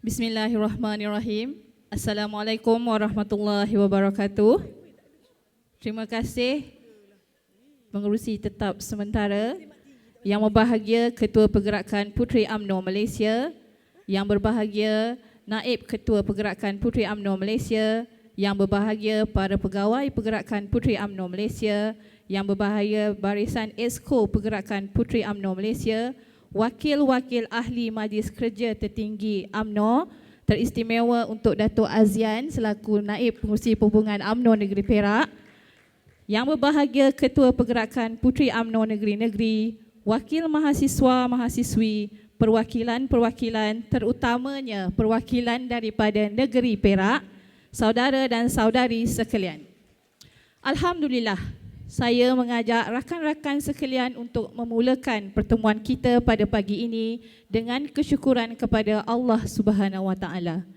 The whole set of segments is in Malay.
Bismillahirrahmanirrahim. Assalamualaikum warahmatullahi wabarakatuh. Terima kasih Pengerusi Tetap Sementara, Yang berbahagia Ketua Pergerakan Puteri UMNO Malaysia, Yang berbahagia Naib Ketua Pergerakan Puteri UMNO Malaysia, Yang berbahagia para pegawai Pergerakan Puteri UMNO Malaysia, Yang berbahagia Barisan Esko Pergerakan Puteri UMNO Malaysia, Wakil-wakil ahli Majlis Kerja Tertinggi UMNO, teristimewa untuk Dato' Azian selaku Naib Pengerusi Perhubungan UMNO Negeri Perak, yang berbahagia Ketua Pergerakan Puteri UMNO Negeri-Negeri, Wakil Mahasiswa-Mahasiswi, perwakilan-perwakilan terutamanya perwakilan daripada Negeri Perak, saudara dan saudari sekalian. Alhamdulillah, saya mengajak rakan-rakan sekalian untuk memulakan pertemuan kita pada pagi ini dengan kesyukuran kepada Allah Subhanahu Wa Taala.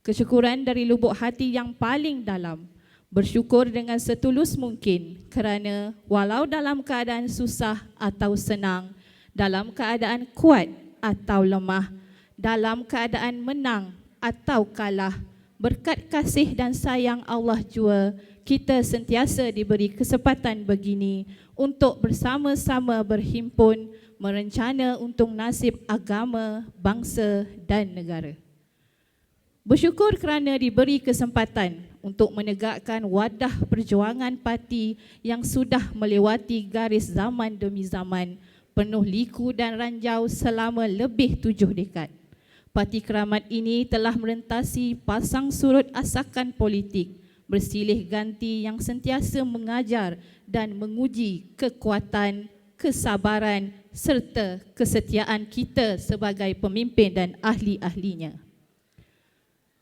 Kesyukuran dari lubuk hati yang paling dalam, bersyukur dengan setulus mungkin kerana walau dalam keadaan susah atau senang, dalam keadaan kuat atau lemah, dalam keadaan menang atau kalah, berkat kasih dan sayang Allah jua, kita sentiasa diberi kesempatan begini untuk bersama-sama berhimpun merencana untuk nasib agama, bangsa dan negara. Bersyukur kerana diberi kesempatan untuk menegakkan wadah perjuangan parti yang sudah melewati garis zaman demi zaman, penuh liku dan ranjau selama lebih 7 dekad. Parti Keramat ini telah merentasi pasang surut asakan politik, bersilih ganti yang sentiasa mengajar dan menguji kekuatan, kesabaran serta kesetiaan kita sebagai pemimpin dan ahli-ahlinya.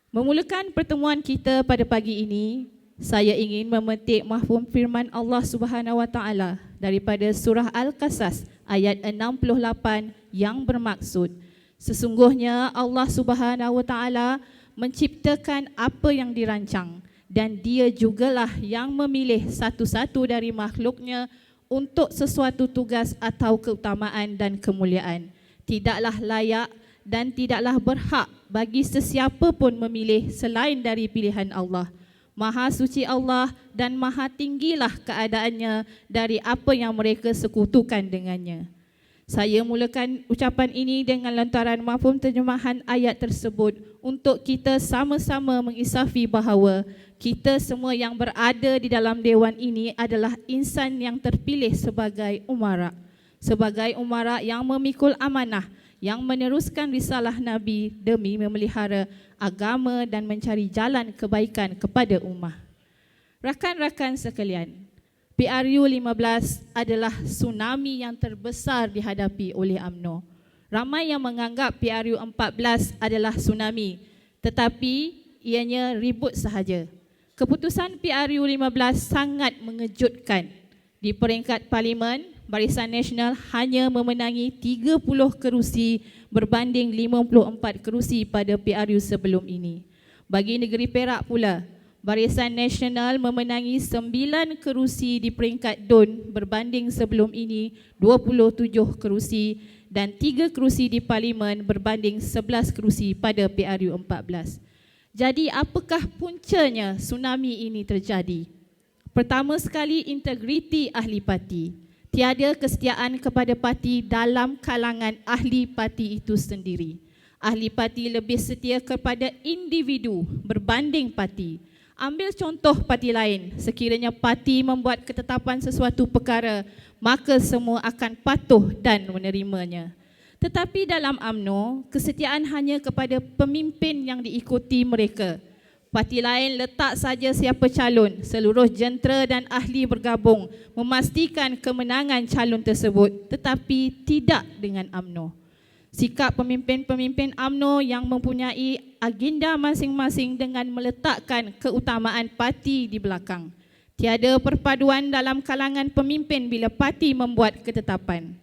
Memulakan pertemuan kita pada pagi ini, saya ingin memetik mafhum firman Allah Subhanahu Wa Taala daripada surah Al-Qasas ayat 68 yang bermaksud, sesungguhnya Allah Subhanahu Wa Taala menciptakan apa yang dirancang, dan Dia jugalah yang memilih satu-satu dari makhluknya untuk sesuatu tugas atau keutamaan dan kemuliaan. Tidaklah layak dan tidaklah berhak bagi sesiapa pun memilih selain dari pilihan Allah. Maha suci Allah dan maha tinggilah keadaannya dari apa yang mereka sekutukan dengannya. Saya mulakan ucapan ini dengan lantaran mafhum terjemahan ayat tersebut untuk kita sama-sama mengisafi bahawa kita semua yang berada di dalam dewan ini adalah insan yang terpilih sebagai umara. Sebagai umara yang memikul amanah, yang meneruskan risalah Nabi demi memelihara agama dan mencari jalan kebaikan kepada ummah. Rakan-rakan sekalian, PRU 15 adalah tsunami yang terbesar dihadapi oleh UMNO. Ramai yang menganggap PRU 14 adalah tsunami, tetapi ianya ribut sahaja. Keputusan PRU 15 sangat mengejutkan. Di peringkat Parlimen, Barisan Nasional hanya memenangi 30 kerusi berbanding 54 kerusi pada PRU sebelum ini. Bagi negeri Perak pula, Barisan Nasional memenangi 9 kerusi di peringkat DUN berbanding sebelum ini 27 kerusi dan 3 kerusi di Parlimen berbanding 11 kerusi pada PRU 14. Jadi apakah puncanya tsunami ini terjadi? Pertama sekali, integriti ahli parti. Tiada kesetiaan kepada parti dalam kalangan ahli parti itu sendiri. Ahli parti lebih setia kepada individu berbanding parti. Ambil contoh parti lain, sekiranya parti membuat ketetapan sesuatu perkara, maka semua akan patuh dan menerimanya. Tetapi dalam UMNO, kesetiaan hanya kepada pemimpin yang diikuti mereka. Parti lain letak saja siapa calon, seluruh jentera dan ahli bergabung memastikan kemenangan calon tersebut, tetapi tidak dengan UMNO. Sikap pemimpin-pemimpin UMNO yang mempunyai agenda masing-masing dengan meletakkan keutamaan parti di belakang. Tiada perpaduan dalam kalangan pemimpin bila parti membuat ketetapan.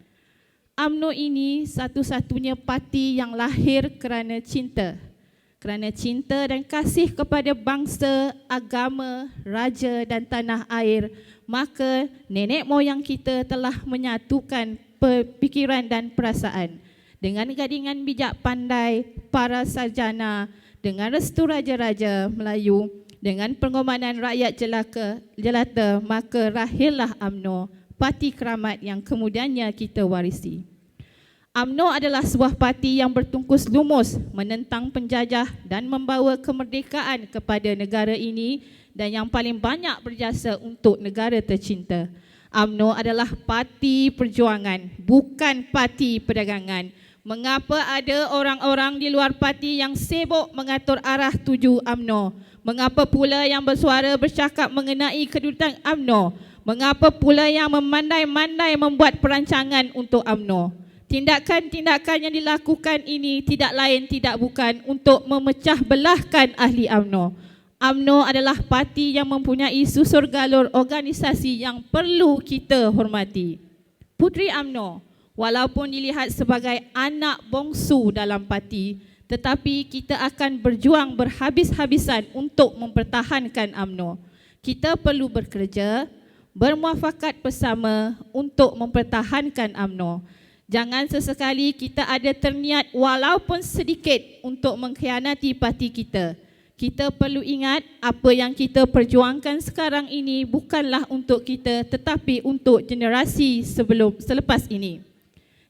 UMNO ini satu-satunya parti yang lahir kerana cinta. Kerana cinta dan kasih kepada bangsa, agama, raja dan tanah air, maka nenek moyang kita telah menyatukan pikiran dan perasaan. Dengan gadingan bijak pandai, para sarjana, dengan restu Raja-Raja Melayu, dengan pengorbanan rakyat jelata, maka lahirlah UMNO, parti keramat yang kemudiannya kita warisi. UMNO adalah sebuah parti yang bertungkus lumus menentang penjajah dan membawa kemerdekaan kepada negara ini dan yang paling banyak berjasa untuk negara tercinta. UMNO adalah parti perjuangan, bukan parti perdagangan. Mengapa ada orang-orang di luar parti yang sibuk mengatur arah tuju UMNO? Mengapa pula yang bersuara bercakap mengenai kedudukan UMNO? Mengapa pula yang memandai-mandai membuat perancangan untuk UMNO? Tindakan-tindakan yang dilakukan ini tidak lain tidak bukan untuk memecah belahkan ahli UMNO. UMNO adalah parti yang mempunyai susur galur organisasi yang perlu kita hormati. Puteri UMNO, walaupun dilihat sebagai anak bongsu dalam parti, tetapi kita akan berjuang berhabis-habisan untuk mempertahankan UMNO. Kita perlu bekerja, bermuafakat bersama untuk mempertahankan UMNO. Jangan sesekali kita ada terniat walaupun sedikit untuk mengkhianati parti kita. Kita perlu ingat apa yang kita perjuangkan sekarang ini bukanlah untuk kita tetapi untuk generasi selepas ini.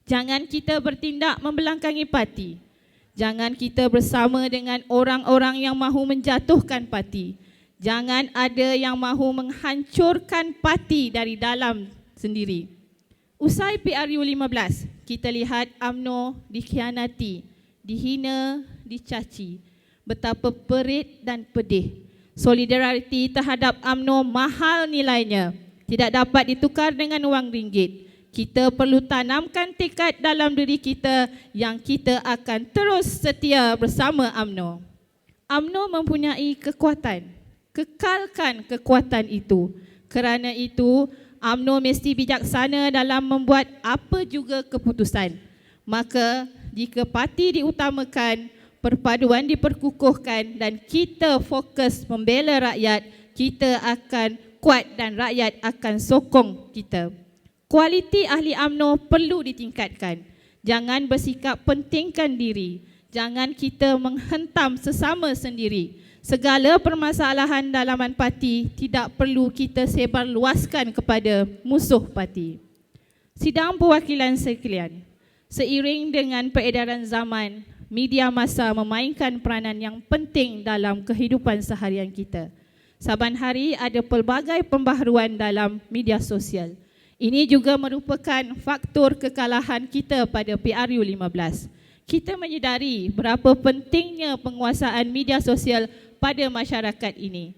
Jangan kita bertindak membelangkangi parti. Jangan kita bersama dengan orang-orang yang mahu menjatuhkan parti. Jangan ada yang mahu menghancurkan parti dari dalam sendiri. Usai PRU 15, kita lihat UMNO dikhianati, dihina, dicaci. Betapa perit dan pedih. Solidariti terhadap UMNO mahal nilainya, tidak dapat ditukar dengan wang ringgit. Kita perlu tanamkan tekad dalam diri kita yang kita akan terus setia bersama UMNO. UMNO mempunyai kekuatan, kekalkan kekuatan itu. Kerana itu, UMNO mesti bijaksana dalam membuat apa juga keputusan. Maka jika parti diutamakan, perpaduan diperkukuhkan dan kita fokus membela rakyat, kita akan kuat dan rakyat akan sokong kita. Kualiti ahli UMNO perlu ditingkatkan. Jangan bersikap pentingkan diri. Jangan kita menghentam sesama sendiri. Segala permasalahan dalaman parti tidak perlu kita sebarluaskan kepada musuh parti. Sidang perwakilan sekalian, seiring dengan peredaran zaman, media massa memainkan peranan yang penting dalam kehidupan seharian kita. Saban hari ada pelbagai pembaharuan dalam media sosial. Ini juga merupakan faktor kekalahan kita pada PRU 15. Kita menyedari berapa pentingnya penguasaan media sosial pada masyarakat ini.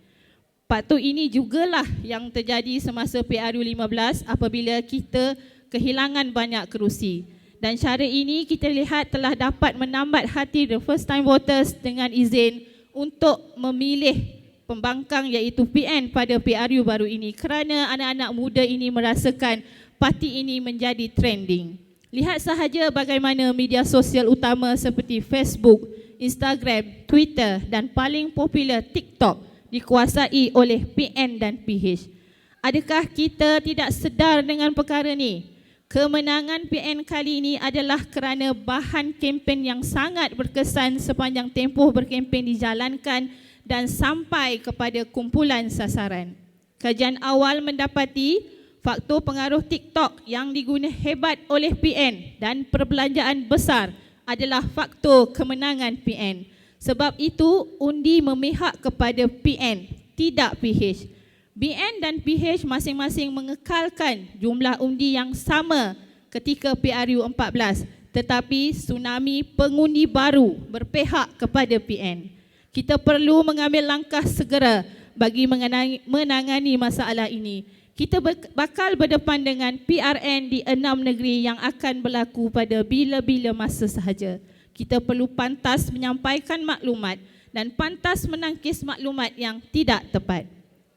Patut ini jugalah yang terjadi semasa PRU 15 apabila kita kehilangan banyak kerusi. Dan cara ini kita lihat telah dapat menambat hati the first time voters dengan izin untuk memilih pembangkang iaitu PN pada PRU baru ini kerana anak-anak muda ini merasakan parti ini menjadi trending. Lihat sahaja bagaimana media sosial utama seperti Facebook, Instagram, Twitter dan paling popular TikTok dikuasai oleh PN dan PH. Adakah kita tidak sedar dengan perkara ini? Kemenangan PN kali ini adalah kerana bahan kempen yang sangat berkesan sepanjang tempoh berkempen dijalankan dan sampai kepada kumpulan sasaran. Kajian awal mendapati faktor pengaruh TikTok yang diguna hebat oleh PN dan perbelanjaan besar adalah faktor kemenangan PN. Sebab itu undi memihak kepada PN, tidak PH. BN dan PH masing-masing mengekalkan jumlah undi yang sama ketika PRU 14, tetapi tsunami pengundi baru berpihak kepada PN. Kita perlu mengambil langkah segera bagi menangani masalah ini. Kita bakal berdepan dengan PRN di 6 negeri yang akan berlaku pada bila-bila masa sahaja. Kita perlu pantas menyampaikan maklumat dan pantas menangkis maklumat yang tidak tepat.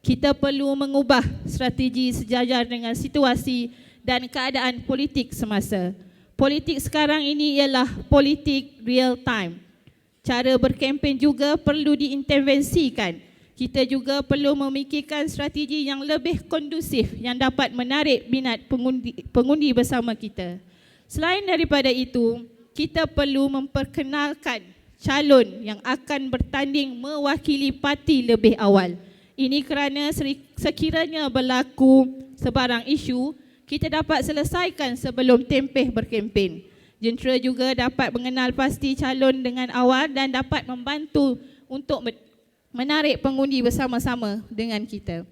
Kita perlu mengubah strategi sejajar dengan situasi dan keadaan politik semasa. Politik sekarang ini ialah politik real time. Cara berkempen juga perlu diintervensikan. Kita juga perlu memikirkan strategi yang lebih kondusif yang dapat menarik minat pengundi bersama kita. Selain daripada itu, kita perlu memperkenalkan calon yang akan bertanding mewakili parti lebih awal. Ini kerana sekiranya berlaku sebarang isu, kita dapat selesaikan sebelum tempeh berkempen. Jentera juga dapat mengenal pasti calon dengan awal dan dapat membantu untuk menarik pengundi bersama-sama dengan kita.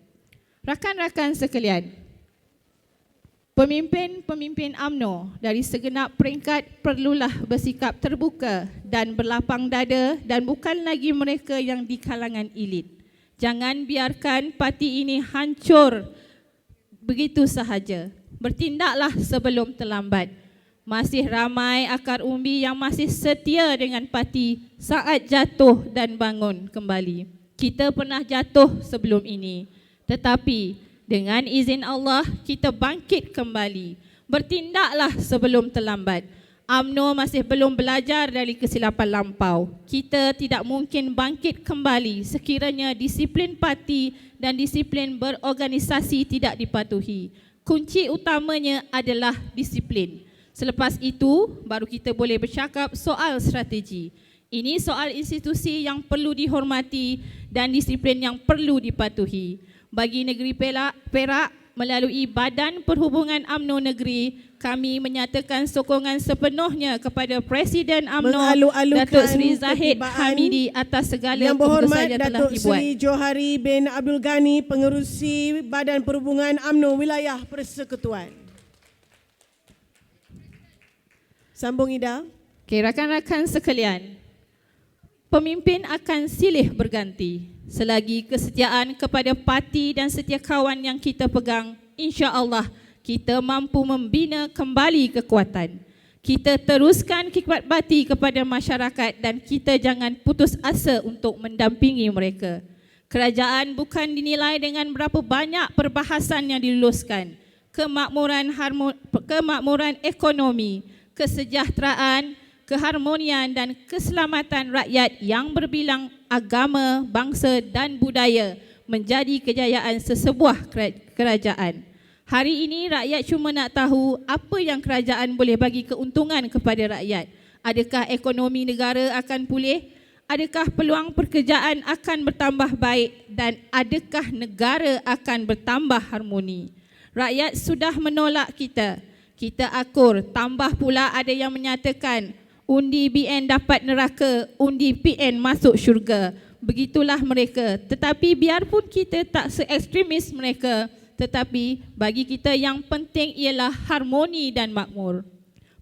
Rakan-rakan sekalian, pemimpin-pemimpin UMNO dari segenap peringkat perlulah bersikap terbuka dan berlapang dada dan bukan lagi mereka yang di kalangan elit. Jangan biarkan parti ini hancur begitu sahaja. Bertindaklah sebelum terlambat. Masih ramai akar umbi yang masih setia dengan parti saat jatuh dan bangun kembali. Kita pernah jatuh sebelum ini, tetapi dengan izin Allah kita bangkit kembali. Bertindaklah sebelum terlambat. UMNO masih belum belajar dari kesilapan lampau. Kita tidak mungkin bangkit kembali sekiranya disiplin parti dan disiplin berorganisasi tidak dipatuhi. Kunci utamanya adalah disiplin. Selepas itu, baru kita boleh bercakap soal strategi. Ini soal institusi yang perlu dihormati dan disiplin yang perlu dipatuhi. Bagi negeri Perak, melalui Badan Perhubungan UMNO Negeri, kami menyatakan sokongan sepenuhnya kepada Presiden UMNO Datuk Seri Zahid Hamidi atas segala keputusan yang telah dibuat. Yang berhormat Datuk Seri Johari bin Abdul Ghani, Pengerusi Badan Perhubungan UMNO Wilayah Persekutuan. Sambung Ida. Okay, rakan-rakan sekalian, pemimpin akan silih berganti. Selagi kesetiaan kepada parti dan setiakawan yang kita pegang, insya-Allah kita mampu membina kembali kekuatan. Kita teruskan khidmat bakti kepada masyarakat dan kita jangan putus asa untuk mendampingi mereka. Kerajaan bukan dinilai dengan berapa banyak perbahasan yang diluluskan. Kemakmuran ekonomi, kesejahteraan, keharmonian dan keselamatan rakyat yang berbilang agama, bangsa dan budaya menjadi kejayaan sesebuah kerajaan. Hari ini rakyat cuma nak tahu apa yang kerajaan boleh bagi keuntungan kepada rakyat. Adakah ekonomi negara akan pulih? Adakah peluang pekerjaan akan bertambah baik? Dan adakah negara akan bertambah harmoni? Rakyat sudah menolak kita. Kita akur, tambah pula ada yang menyatakan undi BN dapat neraka, undi PN masuk syurga. Begitulah mereka. Tetapi biarpun kita tak se-ekstremis mereka, tetapi bagi kita yang penting ialah harmoni dan makmur.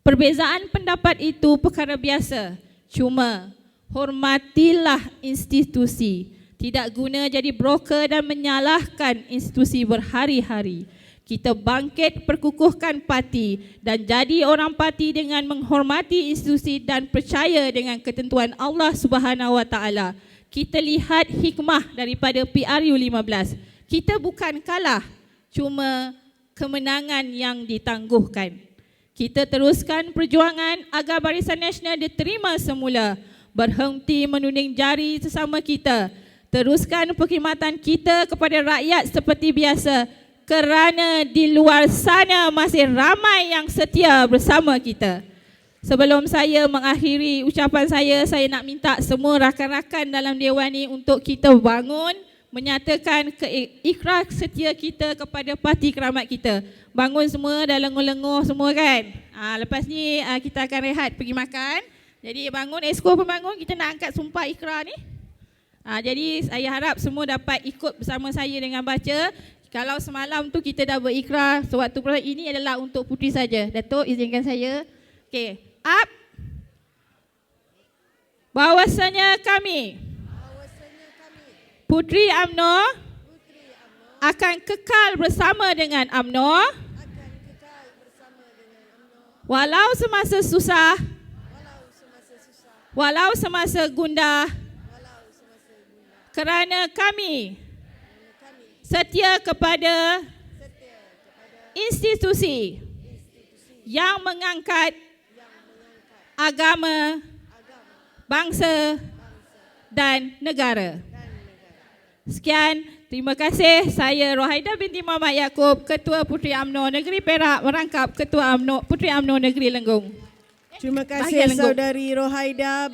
Perbezaan pendapat itu perkara biasa. Cuma hormatilah institusi. Tidak guna jadi broker dan menyalahkan institusi berhari-hari. Kita bangkit perkukuhkan parti dan jadi orang parti dengan menghormati institusi dan percaya dengan ketentuan Allah Subhanahu Wa Taala. Kita lihat hikmah daripada PRU 15. Kita bukan kalah, cuma kemenangan yang ditangguhkan. Kita teruskan perjuangan agar Barisan Nasional diterima semula. Berhenti menuding jari sesama kita. Teruskan perkhidmatan kita kepada rakyat seperti biasa. Kerana di luar sana masih ramai yang setia bersama kita. Sebelum saya mengakhiri ucapan saya nak minta semua rakan-rakan dalam Dewan ini untuk kita bangun, menyatakan ikrar setia kita kepada parti keramat kita. Bangun semua dah lenguh-lenguh semua kan. Lepas ni kita akan rehat pergi makan. Jadi bangun, Esko pun bangun, kita nak angkat sumpah ikrar ni. Jadi saya harap semua dapat ikut bersama saya dengan baca. Kalau semalam tu kita dah berikrar, sewaktu perayaan ini adalah untuk puteri saja. Datuk, izinkan saya. Okey, up. Bahawasanya kami, puteri UMNO akan kekal bersama dengan UMNO walau semasa susah, walau semasa gundah, kerana kami setia kepada institusi yang mengangkat agama, bangsa dan negara. Sekian, terima kasih. Saya Rohaida binti Muhammad Yaakob, Ketua Puteri UMNO Negeri Perak merangkap Ketua UMNO Puteri UMNO Negeri Lenggung. Terima kasih Saudari Rohaida.